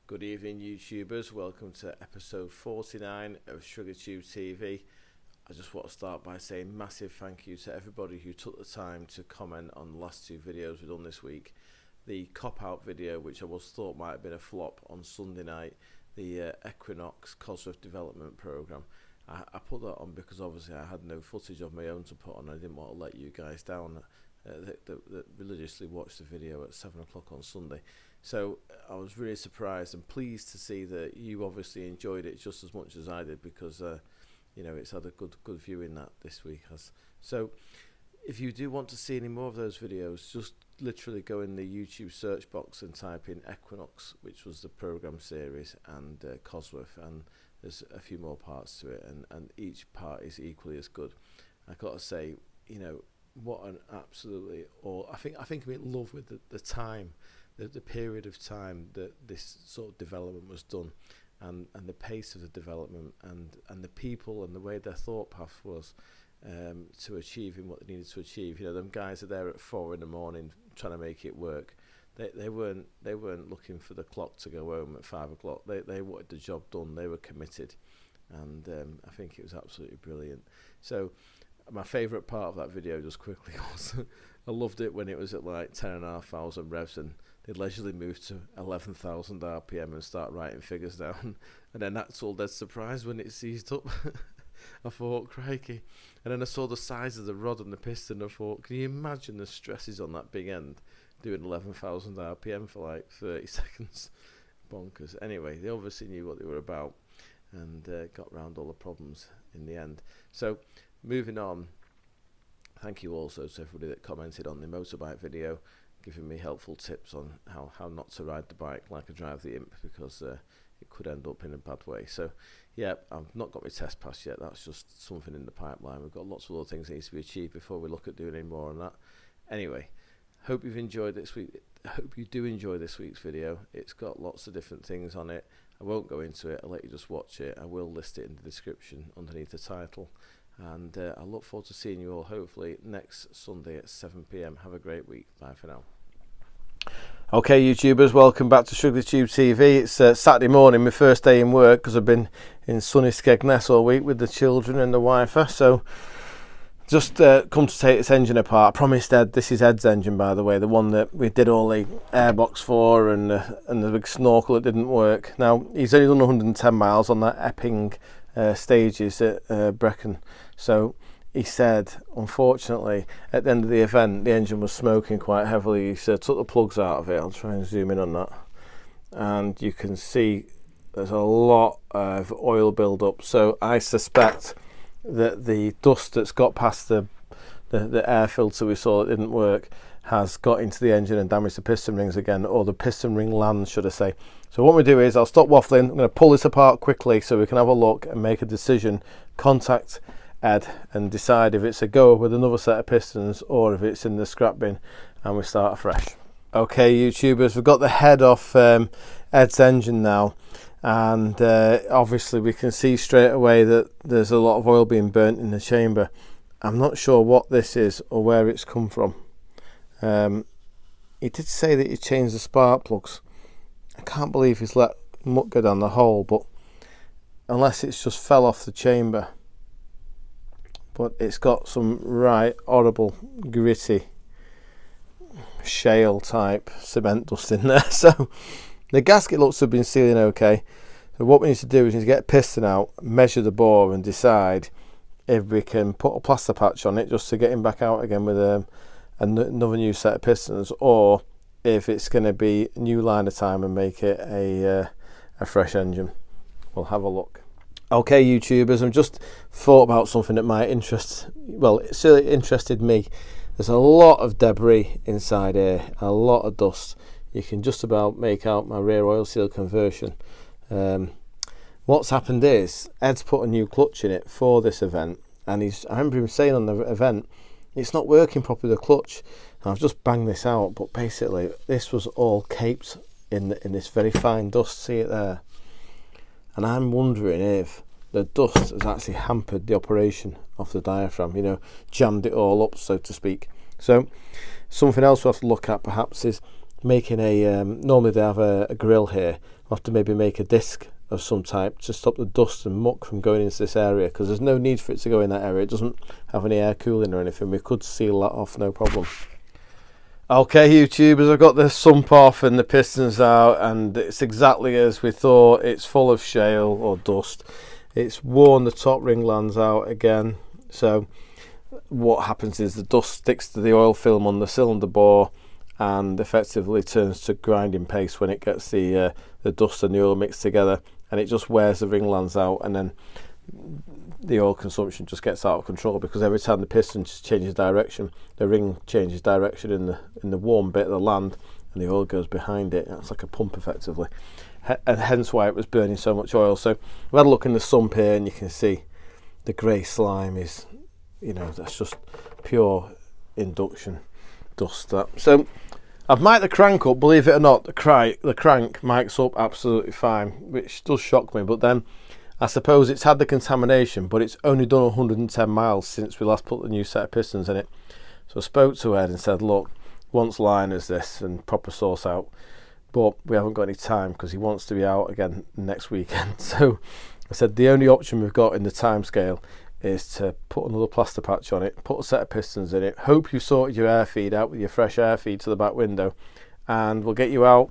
Good evening, YouTubers. Welcome to episode 49 of Shrigleytube TV. I just want to start by saying massive thank you to everybody who took the time to comment on the last two videos we've done this week. The cop-out video, which I was thought might have been a flop on Sunday night, the Equinox Cosworth Development Programme. I put that on because obviously I had no footage of my own to put on. I didn't want to let you guys down that religiously watched the video at 7 o'clock on Sunday. So I was really surprised and pleased to see that you obviously enjoyed it just as much as I did, because you know, it's had a good viewing that this week has. So if you do want to see any more of those videos, just literally go in the YouTube search box and type in Equinox, which was the program series, and Cosworth, and there's a few more parts to it, and each part is equally as good. I got to say, you know, what an absolutely I think I'm in love with the time, the period of time that this sort of development was done, and the pace of the development, and the people and the way their thought path was to achieving what they needed to achieve. You know, them guys are there at 4 in the morning trying to make it work. They weren't looking for the clock to go home at 5 o'clock. They wanted the job done. They were committed, and I think it was absolutely brilliant. So my favourite part of that video, just quickly, was I loved it when it was at like 10,500 revs and they leisurely moved to 11,000 RPM and start writing figures down, and then that's all dead surprise when it seized up. I thought, crikey. And then I saw the size of the rod and the piston. I thought, can you imagine the stresses on that big end doing 11,000 RPM for like 30 seconds? Bonkers. Anyway, they obviously knew what they were about, and got round all the problems in the end. So moving on, thank you also to everybody that commented on the motorbike video, giving me helpful tips on how not to ride the bike like I drive the Imp, because it could end up in a bad way. So yeah, I've not got my test pass yet. That's just something in the pipeline. We've got lots of other things that need to be achieved before we look at doing any more on that. Anyway, hope you've enjoyed this week. I hope you do enjoy this week's video. It's got lots of different things on it. I won't go into it. I'll let you just watch it. I will list it in the description underneath the title. And I look forward to seeing you all hopefully next Sunday at 7 PM. Have a great week. Bye for now. Okay, YouTubers, welcome back to Shrigleytube TV. It's Saturday morning, my first day in work, because I've been in sunny Skegness all week with the children and the wife. So just come to take this engine apart. I promised Ed, this is Ed's engine, by the way, the one that we did all the airbox for, and the big snorkel that didn't work. Now, he's only done 110 miles on that Epping stages at Brecon. So he said, unfortunately, at the end of the event, the engine was smoking quite heavily. He said, took the plugs out of it. I'll try and zoom in on that. And you can see there's a lot of oil build-up. So I suspect that the dust that's got past the air filter we saw that didn't work has got into the engine and damaged the piston rings again, or the piston ring lands, should I say. So what we do is, I'll stop waffling. I'm going to pull this apart quickly so we can have a look and make a decision. Contact Ed and decide if it's a go with another set of pistons or if it's in the scrap bin, and we start afresh. Okay, YouTubers, we've got the head off Ed's engine now, and obviously we can see straight away that there's a lot of oil being burnt in the chamber. I'm not sure what this is or where it's come from. He did say that he changed the spark plugs. I can't believe he's let muck go down the hole, but unless it's just fell off the chamber. But it's got some right horrible, gritty, shale type cement dust in there. So the gasket looks to have been sealing okay. So what we need to do is we need to get a piston out, measure the bore, and decide if we can put a plaster patch on it just to get him back out again with another new set of pistons, or if it's going to be a new line of time and make it a fresh engine. We'll have a look. Okay, YouTubers, I've just thought about something that might interest, well, it certainly interested me. There's a lot of debris inside here, a lot of dust. You can just about make out my rear oil seal conversion. What's happened is, Ed's put a new clutch in it for this event, and I remember him saying on the event, it's not working properly, the clutch. And I've just banged this out, but basically this was all caped in this very fine dust, see it there? And I'm wondering if the dust has actually hampered the operation of the diaphragm, you know, jammed it all up, so to speak. So something else we have to look at perhaps is making a normally they have a grill here. I'll have to maybe make a disc of some type to stop the dust and muck from going into this area, because there's no need for it to go in that area. It doesn't have any air cooling or anything. We could seal that off, no problem. Okay, YouTubers, I've got the sump off and the pistons out, and it's exactly as we thought. It's full of shale or dust. It's worn the top ring lands out again. So what happens is the dust sticks to the oil film on the cylinder bore and effectively turns to grinding paste when it gets the dust and the oil mixed together, and it just wears the ring lands out, and then the oil consumption just gets out of control, because every time the piston changes direction, the ring changes direction in the warm bit of the land, and the oil goes behind it. It's like a pump effectively, and hence why it was burning so much oil. So we had a look in the sump here, and you can see the grey slime is, that's just pure induction dust. That. So I've mic'd the crank up. Believe it or not, the crank mics up absolutely fine, which does shock me. But then I suppose it's had the contamination, but it's only done 110 miles since we last put the new set of pistons in it. So I spoke to Ed and said, look, wants liners this and proper sauce out, but we haven't got any time because he wants to be out again next weekend. So I said the only option we've got in the time scale is to put another plaster patch on it, put a set of pistons in it, hope you sorted your air feed out with your fresh air feed to the back window, and we'll get you out,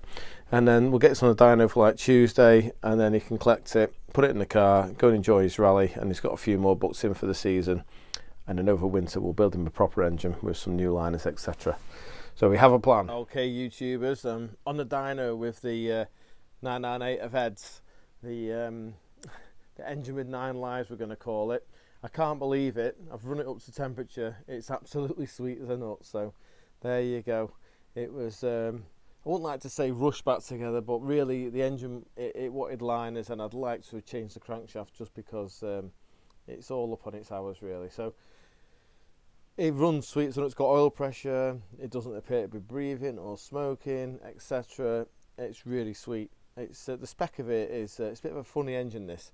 and then we'll get this on the dyno for like Tuesday, and then he can collect it, put it in the car, go and enjoy his rally, and he's got a few more booked in for the season, and then over winter we'll build him a proper engine with some new liners, etc. So we have a plan. Okay, YouTubers, on the dyno with the 998 of Ed's, the engine with 9 lives we're going to call it. I can't believe it. I've run it up to temperature. It's absolutely sweet as a nut. So there you go. It was, I wouldn't like to say rushed back together, but really the engine, it wanted liners, and I'd like to have changed the crankshaft just because it's all up on its hours really. So it runs sweet, so it's got oil pressure. It doesn't appear to be breathing or smoking, etc. It's really sweet. It's the spec of it is it's a bit of a funny engine, this.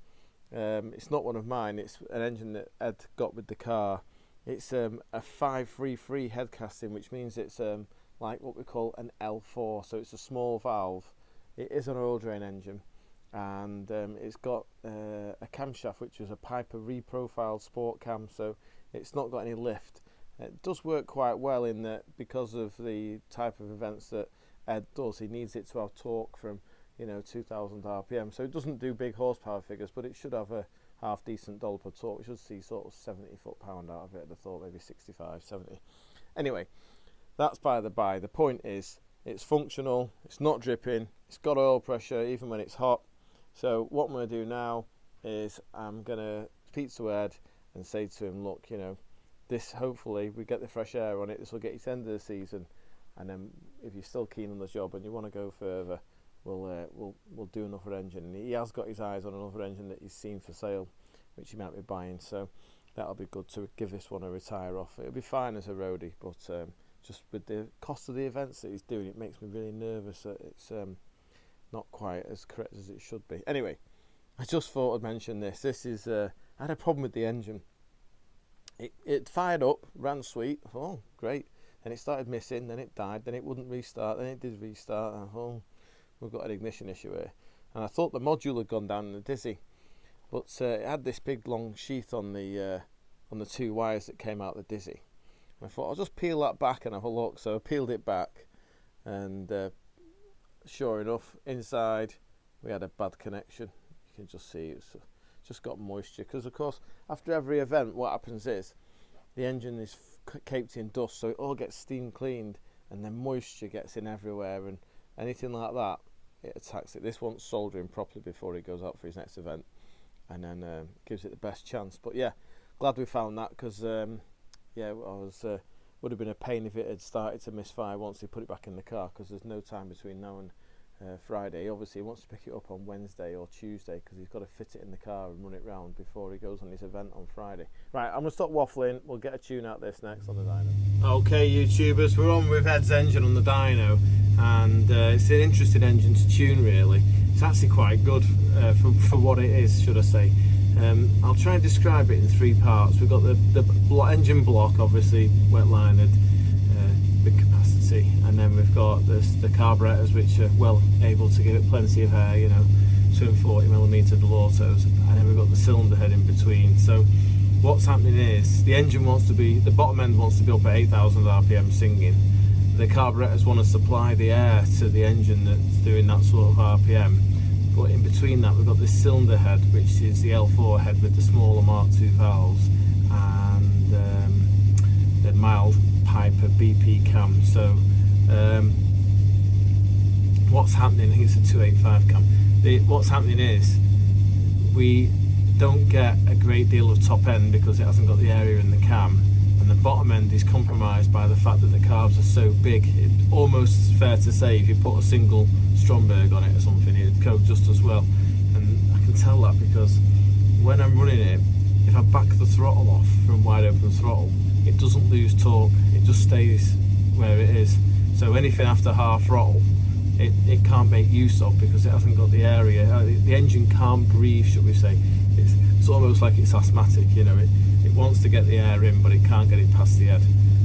It's not one of mine. It's an engine that Ed got with the car. It's a 533 head casting, which means it's like what we call an L4, so it's a small valve. It is an oil drain engine, and it's got a camshaft which is a Piper reprofiled sport cam, so it's not got any lift. It does work quite well in that, because of the type of events that Ed does, he needs it to have torque from 2000 RPM, so it doesn't do big horsepower figures, but it should have a half decent dollar per torque. We should see sort of 70 foot-pound out of it. I thought maybe 65, 70. Anyway, that's by the by. The point is, it's functional, it's not dripping, it's got oil pressure even when it's hot. So what I'm going to do now is I'm going to speak to Ed and say to him, look, this, hopefully we get the fresh air on it, this will get you to the end of the season, and then if you're still keen on the job and you want to go further, we'll do another engine. And he has got his eyes on another engine that he's seen for sale, which he might be buying, so that'll be good to give this one a retire off. It'll be fine as a roadie, but just with the cost of the events that he's doing, it makes me really nervous that it's not quite as correct as it should be. Anyway, I just thought I'd mention this. This is I had a problem with the engine. It fired up, ran sweet. Oh, great. Then it started missing, then it died, then it wouldn't restart, then it did restart. Oh, we've got an ignition issue here. And I thought the module had gone down in the dizzy, but it had this big long sheath on the 2 wires that came out the dizzy. And I thought I'll just peel that back and have a look. So I peeled it back, and sure enough, inside we had a bad connection. You can just see it's just got moisture, because of course after every event what happens is the engine is caked in dust, so it all gets steam cleaned, and then moisture gets in everywhere, and anything like that, it attacks it. This wants soldering properly before he goes out for his next event, and then gives it the best chance. But yeah, glad we found that, because yeah, would have been a pain if it had started to misfire once he put it back in the car, because there's no time between now and Friday. Obviously he wants to pick it up on Wednesday or Tuesday, because he's got to fit it in the car and run it round before he goes on his event on Friday. Right, I'm going to stop waffling. We'll get a tune out this next on the dyno. Okay, YouTubers, we're on with Ed's engine on the dyno, and it's an interesting engine to tune really. It's actually quite good for what it is, should I say. I'll try and describe it in 3 parts. We've got the engine block, obviously wet lined, big capacity empty, and then we've got the carburetors, which are well able to give it plenty of air, you know, 240mm dual autos, and then we've got the cylinder head in between. So what's happening is the engine wants to be, the bottom end wants to be up at 8,000 RPM singing. The carburetors want to supply the air to the engine that's doing that sort of RPM. But in between that, we've got this cylinder head, which is the L4 head with the smaller Mark II valves, and the mild Piper BP cam. So what's happening, I think it's a 285 cam. What's happening is we don't get a great deal of top end because it hasn't got the area in the cam, and the bottom end is compromised by the fact that the carbs are so big. It's almost fair to say if you put a single Stromberg on it or something, it'd cope just as well. And I can tell that because when I'm running it, if I back the throttle off from wide open throttle, it doesn't lose torque, it just stays where it is. So anything after half throttle, it can't make use of because it hasn't got the area. The engine can't breathe, should we say. It's almost like it's asthmatic, you know. It wants to get the air in, but it can't get it past the head.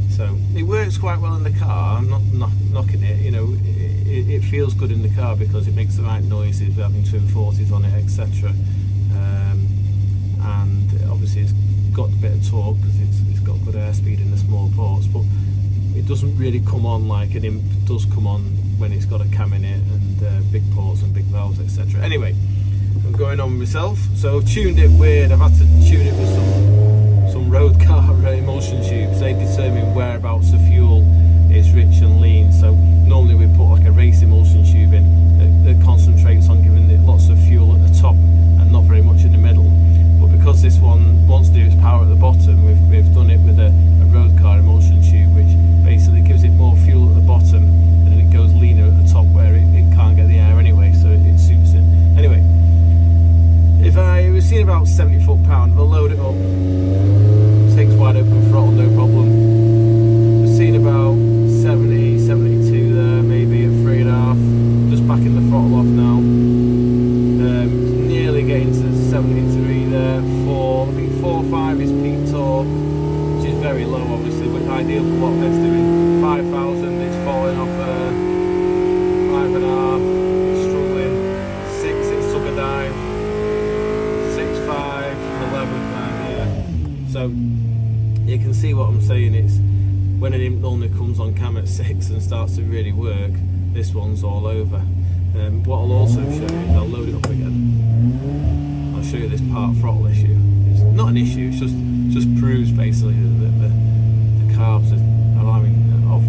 So it works quite well in the car. I'm not knocking it, you know. It feels good in the car because it makes the right noises, having 240s on it, etc. And obviously it's got a bit of torque because it's got good airspeed in the small ports, but it doesn't really come on like an imp does come on when it's got a cam in it and big ports and big valves, etc. Anyway, I'm going on myself. So I've tuned it weird. I've had to tune it with some road car emulsion tubes. They determine whereabouts the fuel is rich and lean. So normally we put like a race emulsion tube in that concentrates on giving it lots of fuel at the top and not very much in the middle. But because this one wants to do its power at the bottom, we've done it with a road car emulsion tube, which basically gives it more fuel at the bottom and then it goes leaner at the top where it can't get the air anyway, so it suits it. Anyway, if I was seeing about 70 foot-pound, if I load it up, takes wide open throttle, no problem. We're seeing about 70, 72 there, maybe at 3.5. Just backing the throttle off now. Nearly getting to 73 there. I think 4.5 is peak torque, which is very low obviously, but ideal for what it's doing. 5,000, it's falling off 5.5, it's struggling. 6, it's took a dive. 6.5, 11 down here. So you can see what I'm saying. It's when an imp normally comes on cam at 6 and starts to really work, this one's all over. What I'll also show you is I'll load it up again. I'll show you this part throttle issue. It's not an issue, it's just proves basically that the carbs are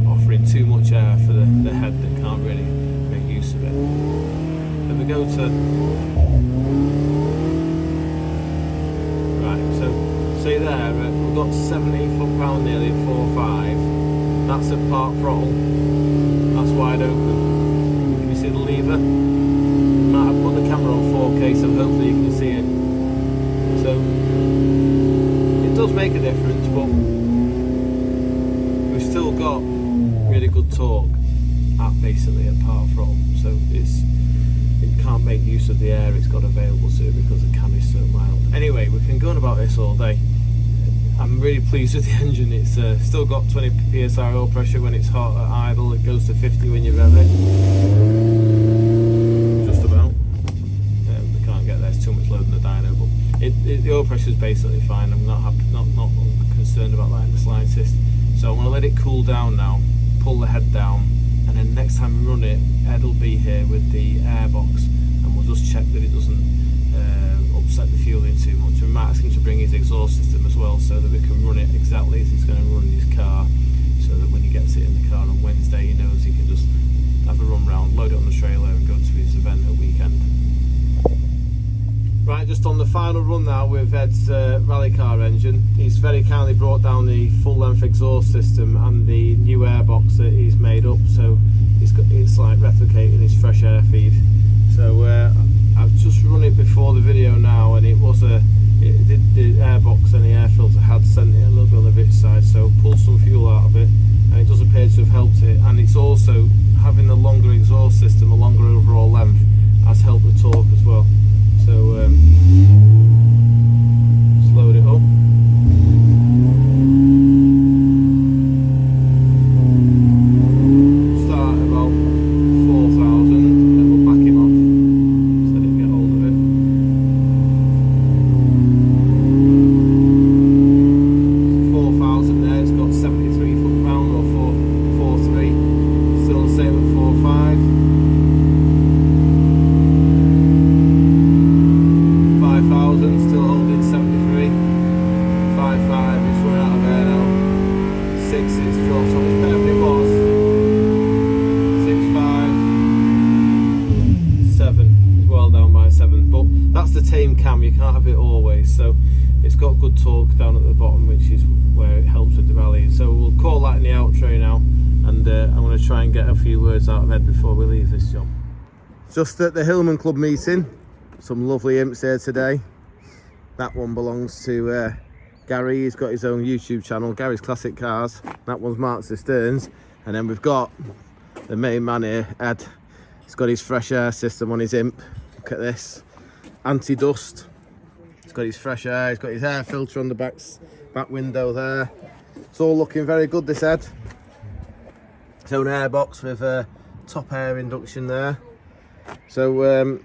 offering too much air for the head that can't really make use of it. If we go to see there, we've got 70 foot-pound nearly 4.5. That's at part throttle. That's wide open. Can you see the lever? Might have put the camera on 4K, so hopefully you can see it. So it does make a difference, but we've still got really good torque at basically at part throttle. So it can't make use of the air it's got available to it because the cam is so mild. Anyway, we can go on about this all day. I'm really pleased with the engine. It's still got 20 psi oil pressure when it's hot at idle. It goes to 50 when you rev it. Just about. We can't get there, it's too much load in the dyno, but the oil pressure is basically fine. I'm not concerned about that in the slightest. So I'm going to let it cool down now, pull the head down, and then next time we run it, Ed will be here with the airbox and we'll just check that it doesn't upset the fuel in too much. We might ask him to bring his exhaust system as well so that we can run it exactly as he's going to run in his car, so that when he gets it in the car on Wednesday he knows he can just have a run round, load it on the trailer and go to his event at weekend. Right, just on the final run now with Ed's rally car engine. He's very kindly brought down the full length exhaust system and the new airbox that he's made up, so it's like replicating his fresh air feed. So I've just run it before the video now, and the airbox and the air filter had sent it a little bit on the bitch side, so pulled some fuel out of it, and it does appear to have helped it. And it's also having a longer exhaust system, a longer overall length, has helped the torque as well. So just load it up. tame cam, you can't have it always, so it's got good torque down at the bottom, which is where it helps with the rallying. So we'll call that in the outro now, and I'm going to try and get a few words out of Ed before we leave this job. Just at the Hillman Club meeting, some lovely imps here today. That one belongs to Gary. He's got his own YouTube channel, Gary's Classic Cars. That one's Mark Cisterns. And then we've got the main man here, Ed. He's got his fresh air system on his imp. Look at this, anti-dust. He's got his fresh air, he's got his air filter on the back window there. It's all looking very good, this Ed. His own air box with top air induction there. So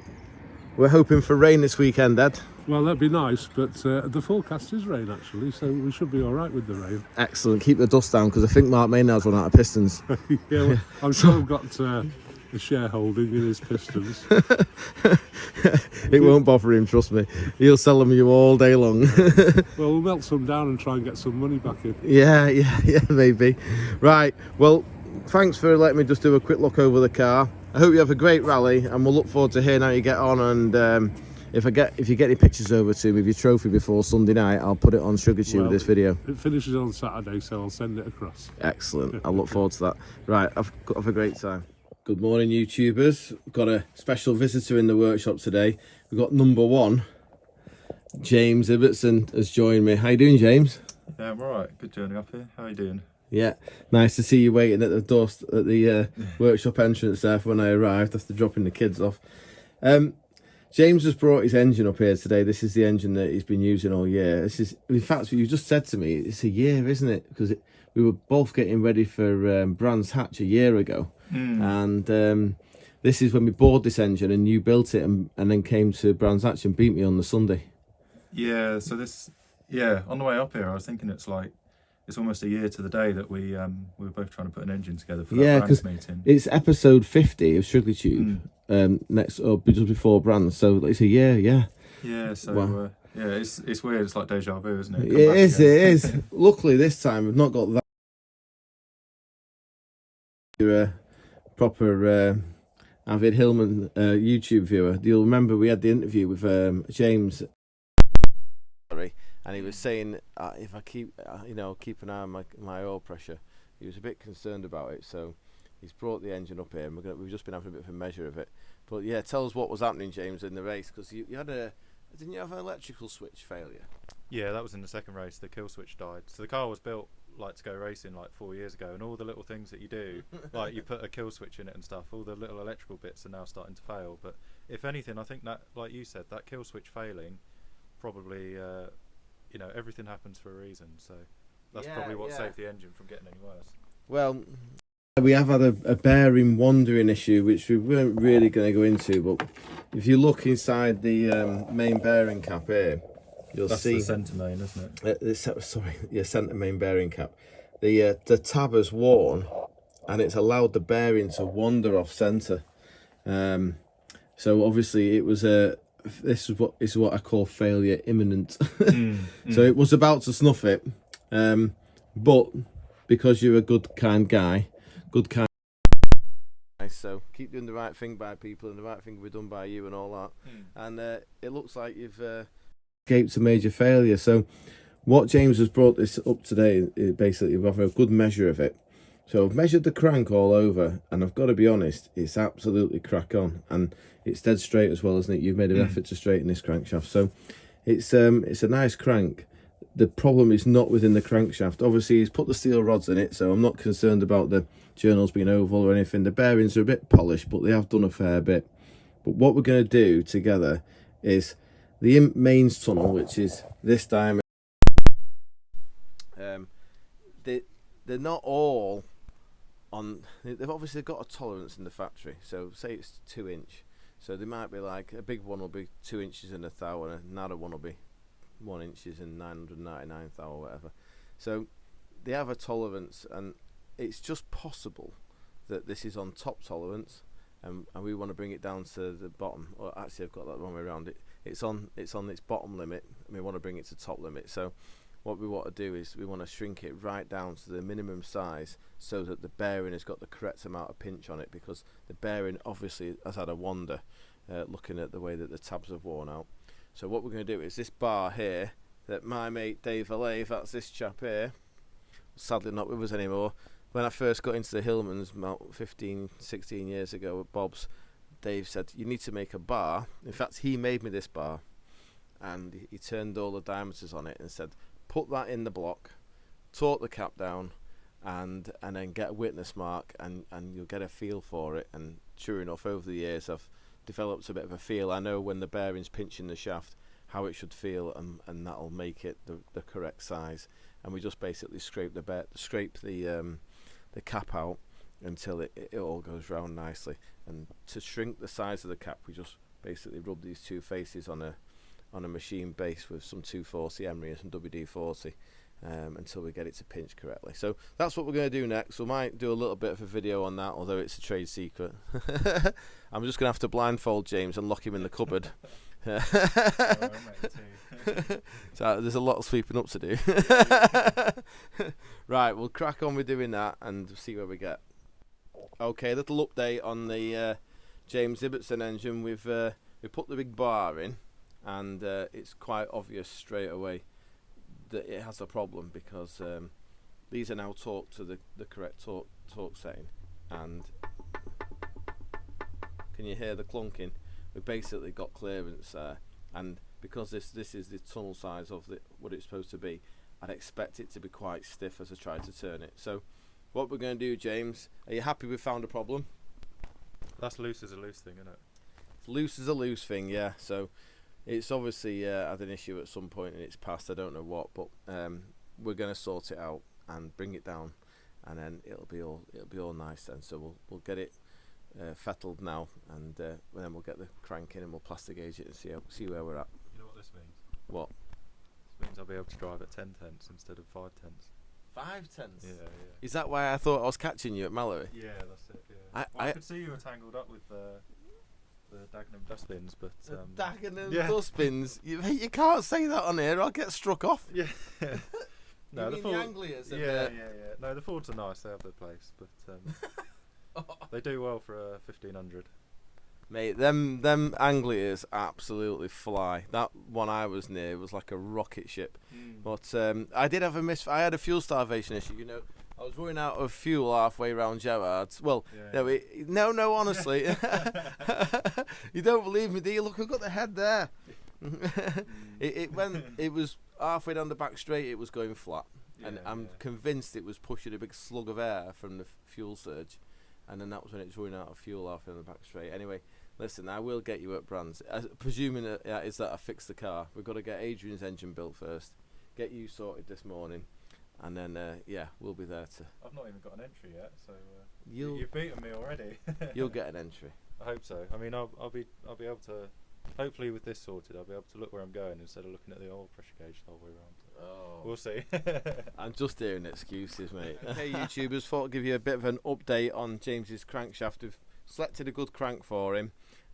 we're hoping for rain this weekend, Ed. Well, that'd be nice, but the forecast is rain actually, so we should be all right with the rain. Excellent. Keep the dust down, because I think Mark Maynard's run out of pistons. Yeah, well, I'm sure I've got a shareholding in his pistons. It won't bother him, trust me. He'll sell them you all day long. Well, we'll melt some down and try and get some money back in. Yeah, maybe. Right, well, thanks for letting me just do a quick look over the car. I hope you have a great rally, and we'll look forward to hearing how you get on. And if you get any pictures over to me of your trophy before Sunday night, I'll put it on Shrigleytube with this video. It finishes on Saturday, so I'll send it across. Excellent. I'll look forward to that. Right, have a great time. Good morning, YouTubers. We've got a special visitor in the workshop today. We've got number one, James Ibottson has joined me. How you doing, James? Yeah, I'm alright. Good journey up here. How are you doing? Yeah, nice to see you waiting at the door, at the workshop entrance there for when I arrived after dropping the kids off. James has brought his engine up here today. This is the engine that he's been using all year. This is, in fact, you just said to me, it's a year, isn't it? Because we were both getting ready for Brands Hatch a year ago. And this is when we bought this engine, and you built it and then came to Brands Hatch and beat me on the Sunday. Yeah, so on the way up here I was thinking it's almost a year to the day that we were both trying to put an engine together for that Brands meeting. It's episode 50 of Shrigleytube, next up just before Brands, so it's a year. Yeah, so wow. Yeah, it's weird. It's like deja vu, isn't it? It is. Luckily this time we've not got that. You're a proper avid Hillman YouTube viewer. You'll remember we had the interview with James, and he was saying if I keep keep an eye on my oil pressure. He was a bit concerned about it, so he's brought the engine up here, and we've just been having a bit of a measure of it. But yeah, tell us what was happening, James, in the race, because you had didn't you have an electrical switch failure? Yeah, that was in the second race. The kill switch died. So the car was built to go racing 4 years ago, and all the little things that you do, like you put a kill switch in it and stuff, all the little electrical bits are now starting to fail. But if anything, I think that, like you said, that kill switch failing, probably everything happens for a reason. So that's probably what saved the engine from getting any worse. Well, we have had a bearing wandering issue, which we weren't really going to go into, but if you look inside the main bearing cap here, you'll see the centre main, isn't it? Centre main bearing cap. The tab has worn, and it's allowed the bearing to wander off centre. So obviously it was this is what I call failure imminent. So it was about to snuff it, but because you're a good kind guy, so keep doing the right thing by people, and the right thing will be done by you and all that. And it looks like you've escaped a major failure. So what James has brought this up today is basically we have a good measure of it. So I've measured the crank all over, and I've got to be honest, it's absolutely crack on, and it's dead straight as well, isn't it? You've made an effort to straighten this crankshaft, so it's a nice crank. The problem is not within the crankshaft. Obviously he's put the steel rods in it, so I'm not concerned about the journals being oval or anything. The bearings are a bit polished, but they have done a fair bit. But what we're going to do together is the mains tunnel, which is this diameter. They're not all on. They've obviously got a tolerance in the factory, so say it's 2 inch, so they might be like a big one will be 2 inches and 1/1000, and a narrow one will be 1 inches and 999th or whatever. So they have a tolerance, and it's just possible that this is on top tolerance, and we want to bring it down to the bottom. Or actually, I've got that wrong way around. It's on its bottom limit, and we want to bring it to top limit. So what we want to do is we want to shrink it right down to the minimum size, so that the bearing has got the correct amount of pinch on it, because the bearing obviously has had a wander, looking at the way that the tabs have worn out. So what we're going to do is this bar here that my mate Dave Alave, that's this chap here, sadly not with us anymore. When I first got into the Hillmans about 15, 16 years ago at Bob's, Dave said, you need to make a bar. In fact, he made me this bar, and he turned all the diameters on it and said, put that in the block, torque the cap down, and then get a witness mark, and you'll get a feel for it. And sure enough, over the years I've developed a bit of a feel. I know when the bearing's pinching the shaft how it should feel, and that'll make it the correct size. And we just basically scrape the cap out until it all goes round nicely. And to shrink the size of the cap, we just basically rub these two faces on a machine base with some 240 Emery and some WD-40 until we get it to pinch correctly. So that's what we're going to do next. We might do a little bit of a video on that, although it's a trade secret. I'm just going to have to blindfold James and lock him in the cupboard. So there's a lot of sweeping up to do. Right, we'll crack on with doing that and see where we get. Okay, little update on the James Ibottson engine. We put the big bar in, and it's quite obvious straight away that it has a problem, because these are now torqued to the correct torque setting. And can you hear the clunking? We've basically got clearance there, and because this is the tunnel size of what it's supposed to be, I'd expect it to be quite stiff as I try to turn it. So what we're going to do, James, are you happy we found a problem? That's loose as a loose thing, isn't it? It's loose as a loose thing, yeah. So it's obviously had an issue at some point in its past, I don't know what, but we're going to sort it out and bring it down, and then it'll be all nice then. So we'll get it fettled now, and then we'll get the crank in and we'll plastic gauge it and see where we're at. You know what this means? What? This means I'll be able to drive at 10 tenths instead of 5 tenths. 5 tenths? Yeah. Is that why I thought I was catching you at Mallory? Yeah, that's it. Yeah. I could see you were tangled up with the Dagenham dustbins, but Dagenham dustbins? You can't say that on here. I'll get struck off. Yeah. No, you mean the Anglias? Yeah. No, the Fords are nice. They have their place, but they do well for a 1500. Mate, them Anglias absolutely fly. That one I was near was like a rocket ship. But I did have I had a fuel starvation issue. You know, I was running out of fuel halfway around Gerrard's. Well, no, honestly, you don't believe me, do you? Look, I've got the head there. It was halfway down the back straight. It was going flat, and I'm convinced it was pushing a big slug of air from the fuel surge, and then that was when it was running out of fuel halfway on the back straight. Anyway. Listen, I will get you at Brands. Presuming that I fix the car. We've got to get Adrian's engine built first. Get you sorted this morning, and then we'll be there to. I've not even got an entry yet, so you've beaten me already. You'll get an entry. I hope so. I mean, I'll be able to. Hopefully, with this sorted, I'll be able to look where I'm going instead of looking at the oil pressure gauge the whole way around. Oh, we'll see. I'm just hearing excuses, mate. Hey, YouTubers, thought I'd give you a bit of an update on James's crankshaft. We've selected a good crank for him.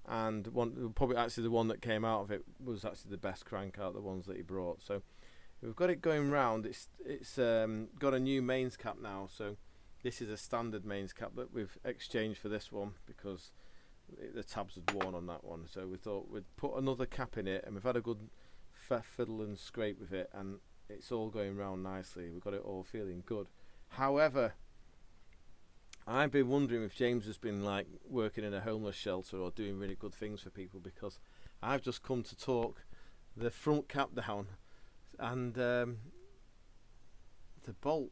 And the one that came out of it was actually the best crank out of the ones that he brought. So we've got it going round. It's got a new mains cap now. So this is a standard mains cap that we've exchanged for this one because the tabs had worn on that one. So we thought we'd put another cap in it, and we've had a good fiddle and scrape with it, and it's all going round nicely. We've got it all feeling good. However, I've been wondering if James has been like working in a homeless shelter or doing really good things for people, because I've just come to torque the front cap down, and the bolt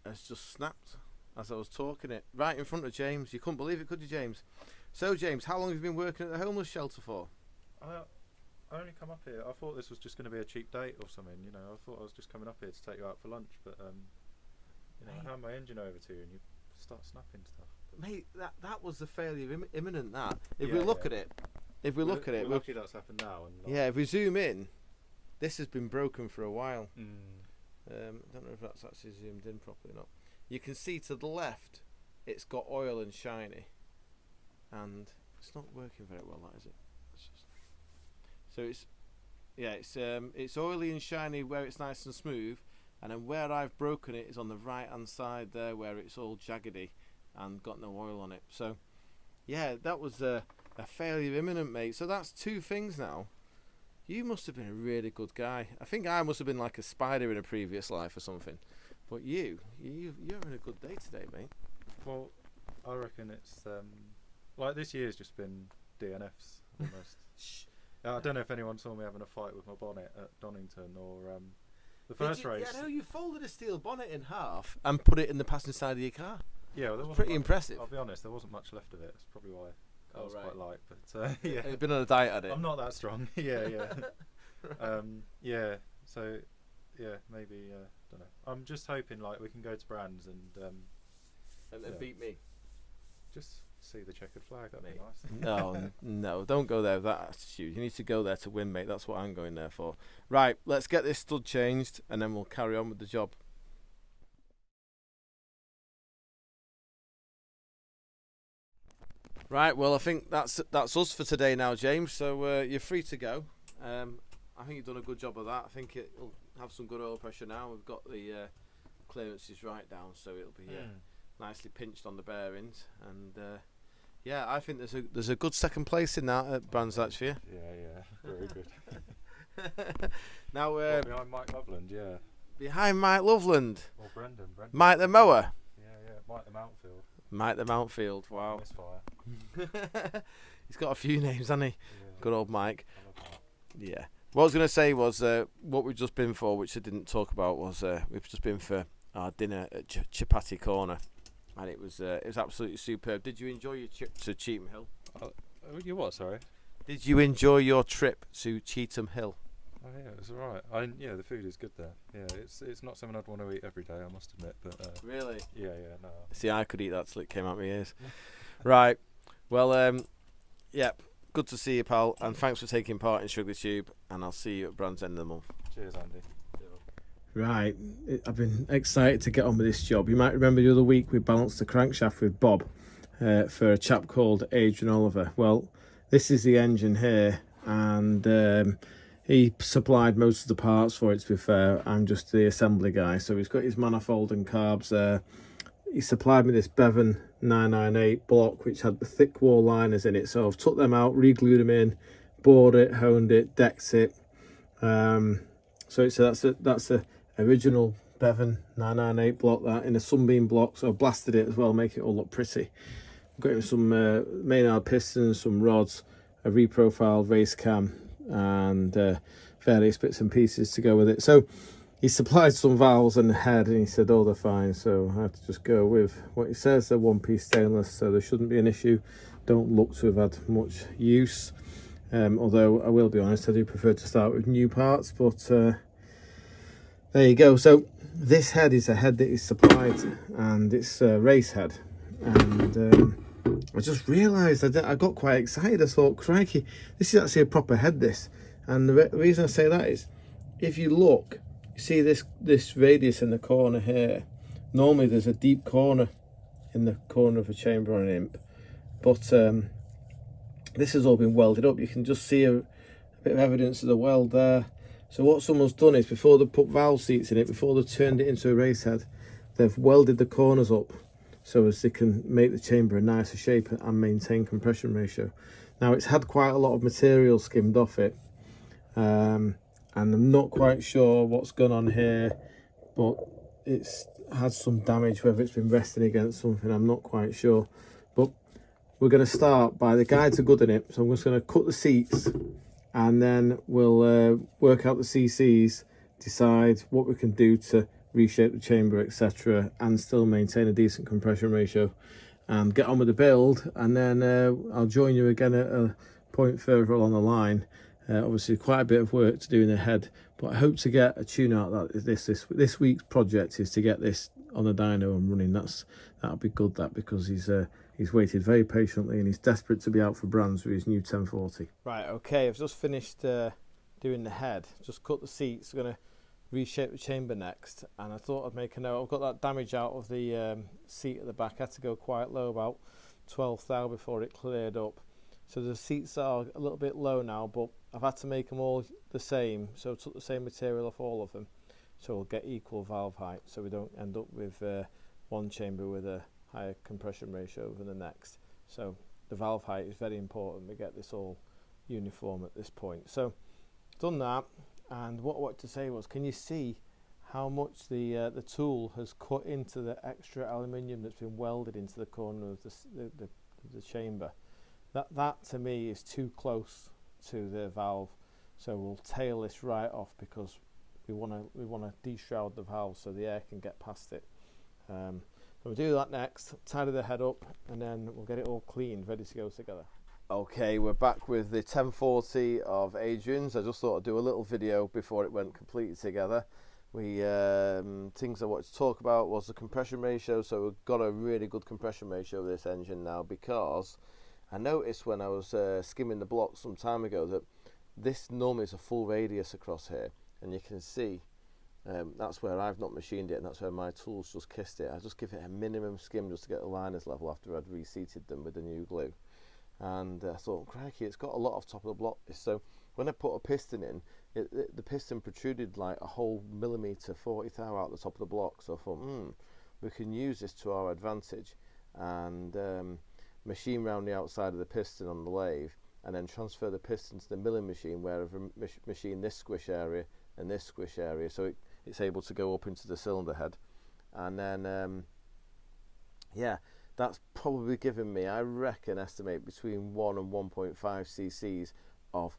has just snapped as I was torquing it right in front of James. You couldn't believe it, could you, James? So, James, how long have you been working at the homeless shelter for? I only come up here. I thought this was just going to be a cheap date or something. You know, I thought I was just coming up here to take you out for lunch, but I hand my engine over to you and you start snapping stuff. Mate, that was the failure imminent. That if we look at it, we're lucky that's happened now. And if we zoom in, this has been broken for a while. I don't know if that's actually zoomed in properly or not. You can see to the left, it's got oil and shiny, and it's not working very well. That is it. It's oily and shiny where it's nice and smooth. And then where I've broken it is on the right hand side there, where it's all jaggedy and got no oil on it. So yeah, that was a failure imminent, mate. So that's two things now. You must have been a really good guy. I think I must have been like a spider in a previous life or something. But you're having a good day today, mate. Well, I reckon it's like this year's just been DNFs almost. I don't know if anyone saw me having a fight with my bonnet at Donington or the first race. Yeah, no, you folded a steel bonnet in half and put it in the passenger side of your car. Yeah, well, there wasn't pretty much, impressive. I'll be honest, there wasn't much left of it. That's probably why I was quite light. But yeah, You've been on a diet, had it? I'm not that strong. yeah. Yeah. So yeah, maybe don't know. I'm just hoping like we can go to Brands and beat me. Just see the checkered flag. That'd be nice. No, don't go there with that attitude. You need to go there to win, mate. That's what I'm going there for. Right, let's get this stud changed and then we'll carry on with the job. Right, well, I think that's us for today now, James. So you're free to go. I think you've done a good job of that. I think it'll have some good oil pressure now. We've got the clearances right down, so it'll be nicely pinched on the bearings. And yeah, I think there's a good second place in that at Brands actually. Yeah, very good. Now behind Mike Loveland, yeah. Behind Mike Loveland. Or Brendan. Mike the mower. Yeah, Mike the Mountfield. Mike the Mountfield, wow. Misfire. He's got a few names, hasn't he? Yeah. Good old Mike. I love that. Yeah. What I was going to say was what we've just been for, which I didn't talk about, was we've just been for our dinner at Chapati Corner, and it was absolutely superb. Did you enjoy your trip to Cheetham Hill? You what? Sorry. Did you enjoy your trip to Cheetham Hill? Oh yeah, it was alright. Yeah, the food is good there. Yeah, it's not something I'd want to eat every day, I must admit. But Really? Yeah, no. See, I could eat that till it came out my ears. Right. Well, yep. Good to see you, pal, and thanks for taking part in Shrigleytube, and I'll see you at Brands End of the month. Cheers, Andy. Right, I've been excited to get on with this job. You might remember the other week we balanced the crankshaft with Bob for a chap called Adrian Oliver. Well, this is the engine here, and he supplied most of the parts for it, to be fair. I'm just the assembly guy, so he's got his manifold and carbs there. He supplied me this Bevan 998 block, which had the thick wall liners in it, so I've took them out, re-glued them in, bored it, honed it, decked it. So that's a original Bevan 998 block, that in a sunbeam block, so I blasted it as well, make it all look pretty. I've got him some Maynard pistons, some rods, a reprofiled race cam, and various bits and pieces to go with it. So he supplied some valves and a head, and he said, oh, they're fine. So I had to just go with what he says. They're one-piece stainless, so there shouldn't be an issue. Don't look to have had much use. Although I will be honest, I do prefer to start with new parts. But there you go. So this head is a head that is supplied, and it's a race head. And I just realised I got quite excited. I thought, crikey, this is actually a proper head, this. And the reason I say that is, if you look, see this radius in the corner here. Normally there's a deep corner in the corner of a chamber on an imp, but this has all been welded up. You can just see a bit of evidence of the weld there. So what someone's done is, before they put valve seats in it, before they've turned it into a race head, they've welded the corners up so as they can make the chamber a nicer shape and maintain compression ratio. Now, it's had quite a lot of material skimmed off it, and I'm not quite sure what's gone on here, but it's had some damage, whether it's been resting against something, I'm not quite sure. But we're going to start by, the guides are good in it, so I'm just going to cut the seats, and then we'll work out the CCs, decide what we can do to reshape the chamber, etc., and still maintain a decent compression ratio, and get on with the build. And then I'll join you again at a point further along the line. Obviously quite a bit of work to do in the head, but I hope to get a tune out that this week's project is to get this on the dyno and running. That'll be good, that, because he's waited very patiently and he's desperate to be out for Brands with his new 1040. Right, okay, I've just finished doing the head, just cut the seats. I'm going to reshape the chamber next, and I thought I'd make a note. I've got that damage out of the seat at the back. I had to go quite low, about 12 thou before it cleared up. So the seats are a little bit low now, but I've had to make them all the same, so I took the same material off all of them, so we'll get equal valve height, so we don't end up with one chamber with a higher compression ratio than the next. So the valve height is very important. We get this all uniform at this point. So done that, and what I wanted to say was, can you see how much the tool has cut into the extra aluminium that's been welded into the corner of the chamber? That to me is too close to the valve, so we'll tail this right off because we want to de-shroud the valve so the air can get past it. So we'll do that next, tidy the head up, and then we'll get it all cleaned, ready to go together. Okay, we're back with the 1040 of Adrian's. I just thought I'd do a little video before it went completely together. We things I wanted to talk about was the compression ratio. So we've got a really good compression ratio of this engine now, because I noticed when I was skimming the block some time ago that this normally is a full radius across here, and you can see that's where I've not machined it, and that's where my tools just kissed it. I just give it a minimum skim just to get the liners level after I'd reseated them with the new glue. And I thought, crikey, it's got a lot of top of the block. So when I put a piston in, the piston protruded like a whole millimetre 40 thou out the top of the block. So I thought, we can use this to our advantage, and machine round the outside of the piston on the lathe, and then transfer the piston to the milling machine, where I've machined this squish area and this squish area, so it's able to go up into the cylinder head. And then yeah, that's probably given me, I reckon, estimate between 1 and 1.5 cc's of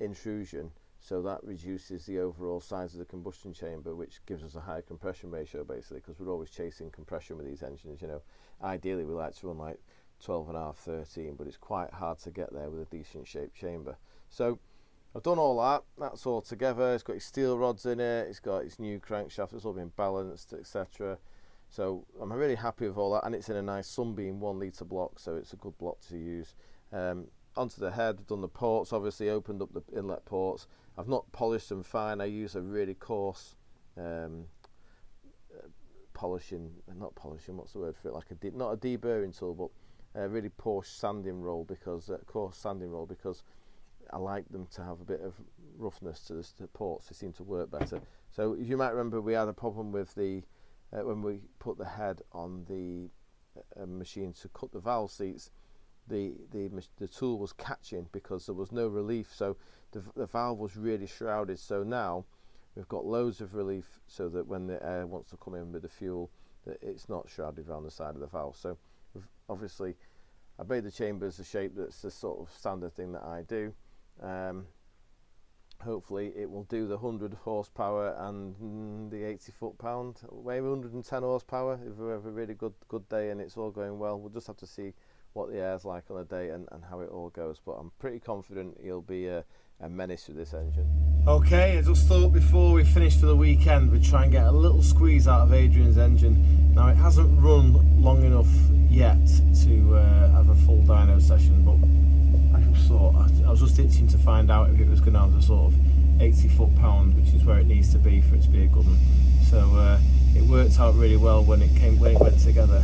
intrusion. So that reduces the overall size of the combustion chamber, which gives us a higher compression ratio, basically, because we're always chasing compression with these engines. You know, ideally we like to run like 12.5, 13, but it's quite hard to get there with a decent shaped chamber. So I've done all that. That's all together. It's got its steel rods in it. It's got its new crankshaft. It's all been balanced, etc. So I'm really happy with all that, and it's in a nice Sunbeam 1 litre block, so it's a good block to use. Onto the head, done the ports, obviously opened up the inlet ports. I've not polished them fine. I use a really coarse polishing, not polishing, what's the word for it, like not a deburring tool, but a really coarse sanding roll, because I like them to have a bit of roughness to the ports. They seem to work better. So you might remember we had a problem with the when we put the head on the machine to cut the valve seats. The tool was catching because there was no relief, so the valve was really shrouded. So now we've got loads of relief, so that when the air wants to come in with the fuel, that it's not shrouded around the side of the valve. So obviously I've made the chambers the shape that's the sort of standard thing that I do. Hopefully it will do the 100 horsepower and the 80 foot-pound, maybe 110 horsepower if we have a really good day and it's all going well. We'll just have to see what the air's like on a day and how it all goes, but I'm pretty confident he'll be a menace with this engine. Okay, I just thought before we finish for the weekend we'd try and get a little squeeze out of Adrian's engine. Now, it hasn't run long enough yet to have a full dyno session, but I was just itching to find out if it was going to have the sort of 80 foot-pound, which is where it needs to be for it to be a good one. So it worked out really well when it went together.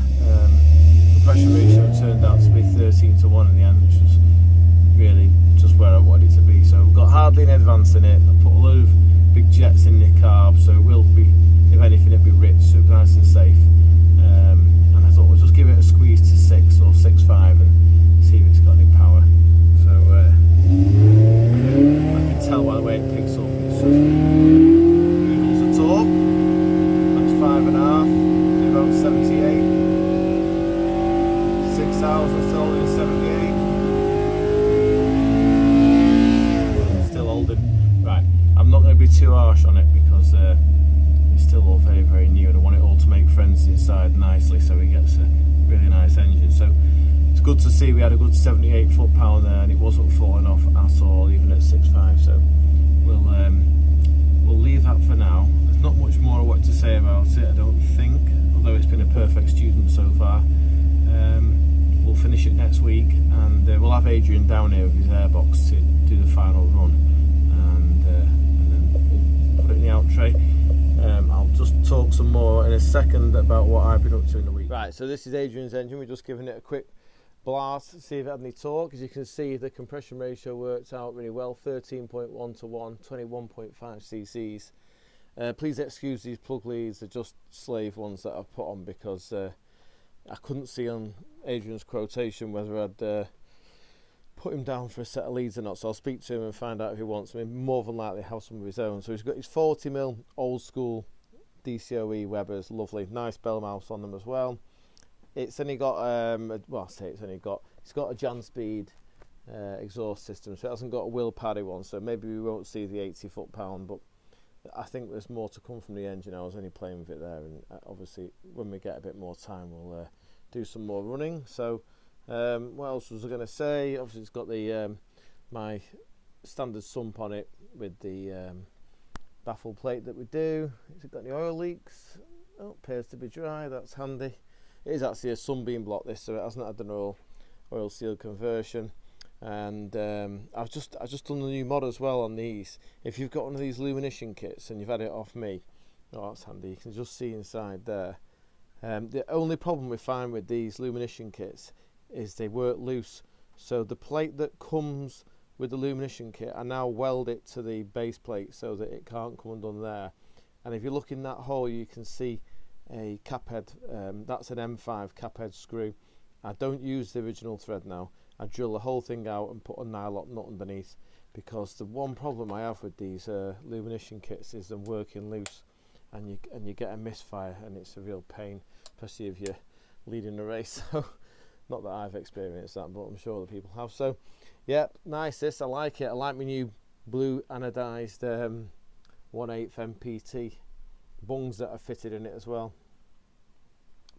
Compression ratio turned out to be 13:1 in the end, which was really just where I wanted it to be. So we've got hardly any advance in it. I put a load of big jets in the carb, so it will be, if anything, it'll be rich, so it'll be nice and safe. And I thought we'll just give it a squeeze to 6 or 6.5 and see if it's got any power. So I can tell by the way it picks up, it's just noodles of torque. That's 5.5, do about 78. 6,000, still holding 78. Still holding. Right, I'm not going to be too harsh on it because it's still all very, very new, and I want it all to make friends inside nicely so he gets a really nice engine. So it's good to see we had a good 78 foot-pound there, and it wasn't falling off at all, even at 6.5. So we'll leave that for now. There's not much more I want to say about it, I don't think, although it's been a perfect student so far. We'll finish it next week, and we'll have Adrian down here with his airbox to do the final run, and then we'll put it in the out tray. I'll just talk some more in a second about what I've been up to in the week. Right, so this is Adrian's engine. We're just giving it a quick blast to see if it had any torque. As you can see, the compression ratio works out really well, 13.1 to 1, 21.5 cc's. Please excuse these plug leads, they're just slave ones that I've put on because I couldn't see on Adrian's quotation whether I'd put him down for a set of leads or not, so I'll speak to him and find out if he wants them. More than likely have some of his own. So he's got his 40mm old school DCOE Webbers, lovely, nice bell mouse on them as well. It's only got it's got a Jan Speed exhaust system, so it hasn't got a Will Paddy one, so maybe we won't see the 80 foot-pound, but I think there's more to come from the engine. I was only playing with it there, and obviously when we get a bit more time we'll do some more running. So what else was I going to say? Obviously it's got the my standard sump on it with the baffle plate that we do. Has it got any oil leaks? Oh, appears to be dry, that's handy. It is actually a sunbeam block this, so it hasn't had an oil seal conversion. And I've just done the new mod as well on these. If you've got one of these Lumination kits and you've had it off me, oh, that's handy, you can just see inside there. The only problem we find with these Lumination kits is they work loose, so the plate that comes with the Lumination kit, I now weld it to the base plate so that it can't come undone there. And if you look in that hole, you can see a cap head. That's an M5 cap head screw. I don't use the original thread now. I drill the whole thing out and put a nylock nut underneath, because the one problem I have with these Lumination kits is them working loose, and you get a misfire, and it's a real pain, especially if you're leading a race. So not that I've experienced that, but I'm sure other people have. So yeah, nice this, I like it. I like my new blue anodized 1/8 MPT bungs that are fitted in it as well.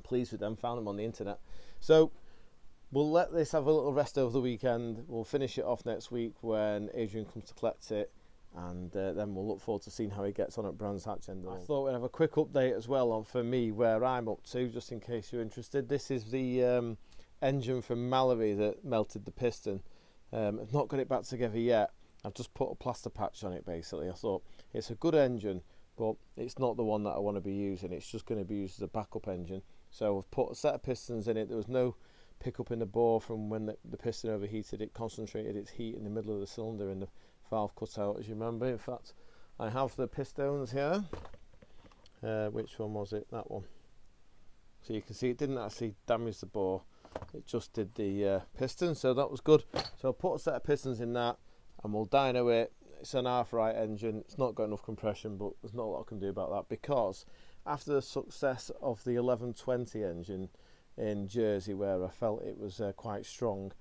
Pleased with them, found them on the internet. So we'll let this have a little rest over the weekend. We'll finish it off next week when Adrian comes to collect it, and then we'll look forward to seeing how he gets on at Brands Hatch End. I thought we'd have a quick update as well on, for me, where I'm up to, just in case you're interested. This is the engine from Mallory that melted the piston. I've not got it back together yet. I've just put a plaster patch on it basically. I thought it's a good engine, but it's not the one that I want to be using. It's just going to be used as a backup engine. So I've put a set of pistons in it. There was no pickup in the bore from when the piston overheated. It concentrated its heat in the middle of the cylinder and the valve cut out, as you remember. In fact, I have the pistons here. Which one was it? That one. So you can see it didn't actually damage the bore. It just did the piston, so that was good. So I'll put a set of pistons in that, and we'll dyno it. It's an half-right engine. It's not got enough compression, but there's not a lot I can do about that, because after the success of the 1120 engine in Jersey, where I felt it was quite strong,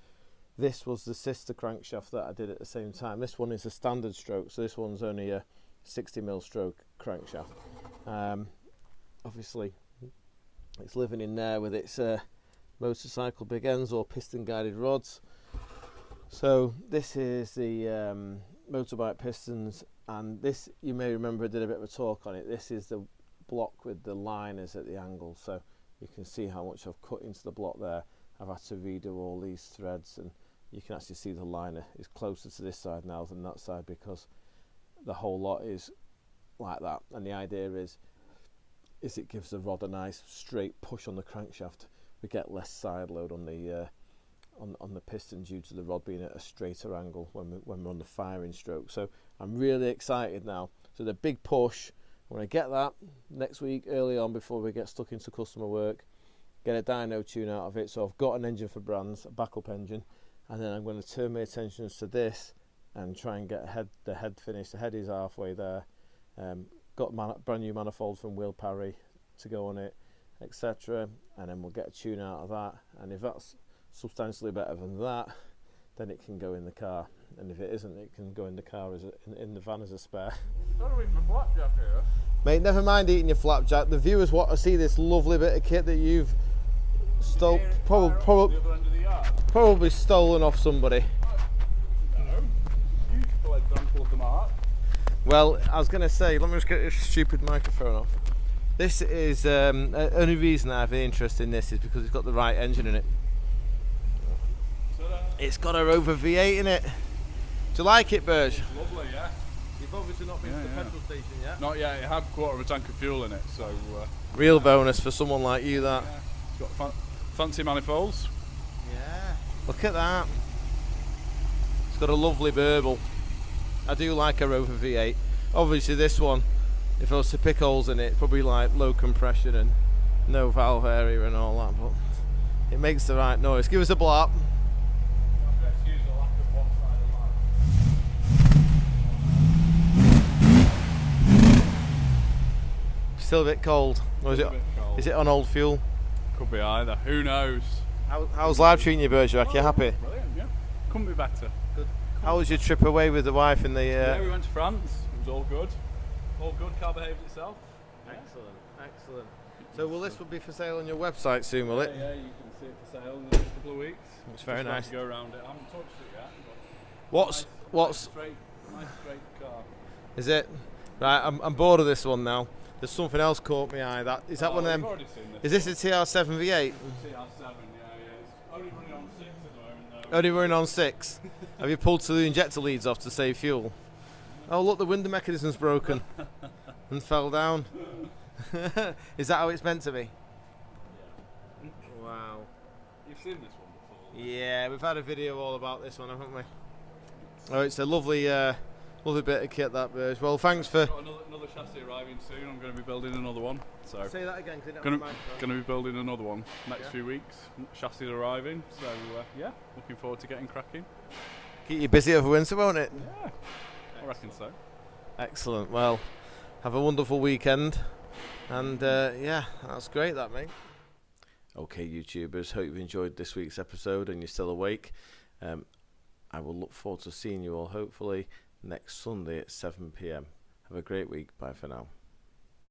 this was the sister crankshaft that I did at the same time. This one is a standard stroke, so this one's only a 60mm stroke crankshaft. Obviously it's living in there with its motorcycle big ends or piston guided rods. So this is the motorbike pistons, and this, you may remember I did a bit of a talk on it. This is the block with the liners at the angle, so you can see how much I've cut into the block there. I've had to redo all these threads, and you can actually see the liner is closer to this side now than that side, because the whole lot is like that. And the idea is it gives the rod a nice straight push on the crankshaft. We get less side load on the piston due to the rod being at a straighter angle when we're on the firing stroke. So I'm really excited now. So the big push, when I get that next week early on, before we get stuck into customer work, get a dyno tune out of it. So I've got an engine for Brands, a backup engine, and then I'm going to turn my attention to this and try and get the head finished. The head is halfway there. Got brand new manifold from Will Parry to go on it, etc. And then we'll get a tune out of that. And if that's substantially better than that, then it can go in the car. And if it isn't, it can go in the car in the van as a spare. Don't eat my flapjack here. Mate, never mind eating your flapjack. The viewers want to see this lovely bit of kit that you've probably stolen off somebody. No. Beautiful example of the mark. Well, I was going to say, let me just get this stupid microphone off. This is, only reason I have an interest in this is because it's got the right engine in it. It's got a Rover V8 in it. Do you like it, Burge? It's lovely, yeah. You've obviously not been to the petrol station yet. Not yet, it had a quarter of a tank of fuel in it, so... Real bonus for someone like you, that. Yeah. It's got fancy manifolds. Yeah. Look at that. It's got a lovely burble. I do like a Rover V8. Obviously this one, if I was to pick holes in it, probably like low compression and no valve area and all that, but it makes the right noise. Give us a blop. Excuse the lack still a bit cold? Or is it? A bit cold. Is it on old fuel? Could be either. Who knows? How's life treating you, Bergerac? You happy? Brilliant, yeah. Couldn't be better. Good. How was your trip away with the wife and the? Yeah, we went to France. It was all good. All good. Car behaved itself. Excellent, excellent. So will this will be for sale on your website soon, will it? Yeah, you can see it for sale in the next couple of weeks. It's very Just about nice. to go around it. I haven't touched it yet. What's Nice straight car. is it? Right, I'm bored of this one now. There's something else caught my eye. That is that one of them? You've already seen this. Is this a TR7 V8? TR7, yeah. It's only running on 6 at the moment though. Only running on 6. Have you pulled the injector leads off to save fuel? Oh look, the window mechanism's broken and fell down. Is that how it's meant to be? Yeah. Wow. You've seen this one before. Yeah, we've had a video all about this one, haven't we? Oh, it's a lovely, lovely bit of kit, that Burge. Well, thanks for. Got another chassis arriving soon. I'm going to be building another one. So Say that again. going to be building another one next few weeks. Chassis arriving. So yeah, looking forward to getting cracking. Keep you busy over winter, won't it? Yeah, I reckon so. Excellent. Well, have a wonderful weekend. And yeah, that's great, that, mate. Okay, YouTubers, hope you've enjoyed this week's episode and you're still awake. I will look forward to seeing you all hopefully next Sunday at 7 p.m. Have a great week. Bye for now.